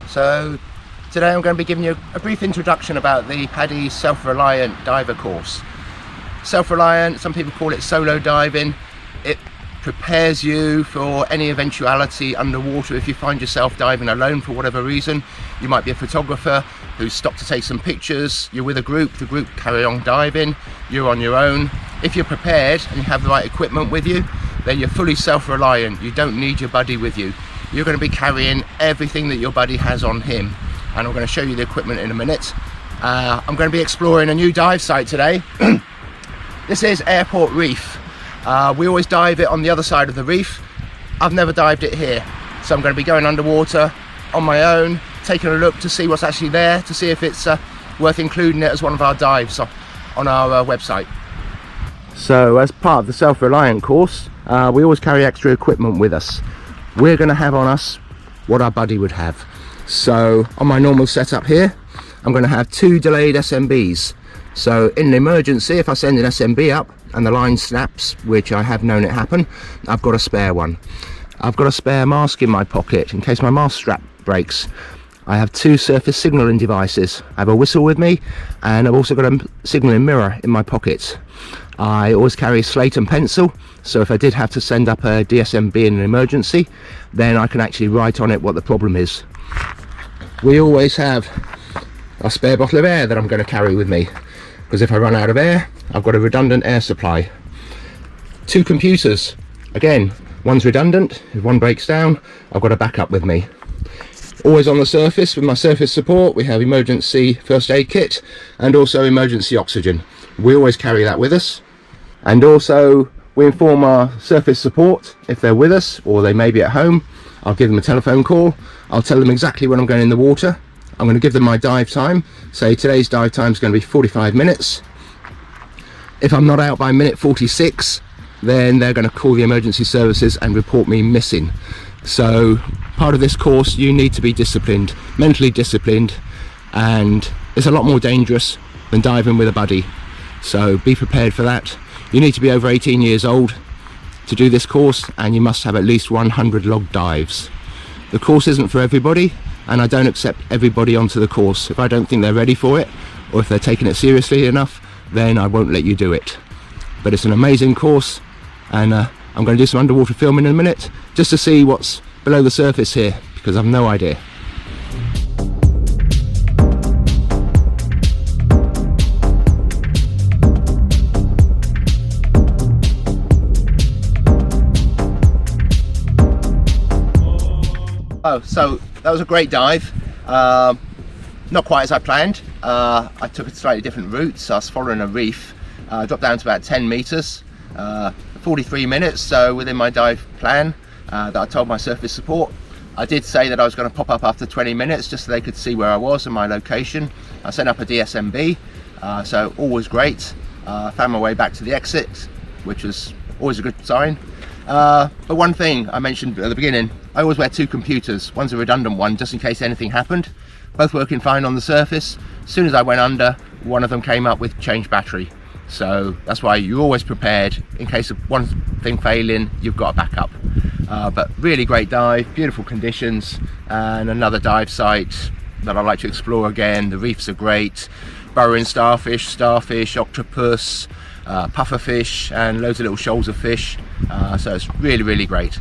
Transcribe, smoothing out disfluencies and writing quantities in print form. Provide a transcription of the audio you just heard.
So today I'm going to be giving you a brief introduction about the PADI Self Reliant diver course. Self Reliant, some people call it solo diving. It prepares you for any eventuality underwater. If you find yourself diving alone for whatever reason, you might be a photographer who's stopped to take some pictures, you're with a group, the group carry on diving, you're on your own. If you're prepared and you have the right equipment with you, then you're fully self-reliant. You don't need your buddy with you. You're going to be carrying everything that your buddy has on him, and I'm going to show you the equipment in a minute. I'm going to be exploring a new dive site today. This is Airport Reef. We always dive it on the other side of the reef. I've never dived it here, so I'm going to be going underwater on my own, taking a look to see what's actually there, to see if it's worth including it as one of our dives on our website. So as part of the Self-Reliant course, we always carry extra equipment with us. We're going to have on us what our buddy would have. So on my normal setup here, I'm going to have 2 delayed SMBs. So in an emergency, if I send an SMB up and the line snaps, which I have known it happen, I've got a spare one. I've got a spare mask in my pocket in case my mask strap breaks. I have 2 surface signalling devices. I have a whistle with me, and I've also got a signalling mirror in my pockets. I always carry a slate and pencil, so if I did have to send up a DSMB in an emergency, then I can actually write on it what the problem is. We always have a spare bottle of air that I'm going to carry with me, because if I run out of air, I've got a redundant air supply. 2 computers, again, one's redundant. If one breaks down, I've got a backup with me. Always on the surface with my surface support, we have emergency first aid kit and also emergency oxygen. We always carry that with us. And also we inform our surface support if they're with us or they may be at home. I'll give them a telephone call. I'll tell them exactly when I'm going in the water. I'm going to give them my dive time. Say today's dive time is going to be 45 minutes. If I'm not out by minute 46, then they're going to call the emergency services and report me missing. So part of this course, you need to be disciplined, mentally disciplined, and it's a lot more dangerous than diving with a buddy. So be prepared for that. You need to be over 18 years old to do this course, and you must have at least 100 log dives. The course isn't for everybody, and I don't accept everybody onto the course. If I don't think they're ready for it, or if they're taking it seriously enough, then I won't let you do it. But it's an amazing course, and I'm going to do some underwater filming in a minute, just to see what's below the surface here, because I've no idea. Oh, so that was a great dive. Not quite as I planned. I took a slightly different route, so I was following a reef. Dropped down to about 10 meters, 43 minutes, so within my dive plan that I told my surface support. I did say that I was going to pop up after 20 minutes just so they could see where I was and my location. I sent up a DSMB, so all was great. Found my way back to the exit, which was always a good sign. But one thing I mentioned at the beginning, I always wear 2 computers. One's a redundant one just in case anything happened. Both working fine on the surface. As soon as I went under, one of them came up with changed battery. So that's why you're always prepared. In case of one thing failing, you've got a backup. But really great dive, beautiful conditions, and another dive site that I'd like to explore again. The reefs are great. Burrowing starfish, octopus, pufferfish, and loads of little shoals of fish. So it's really, really great.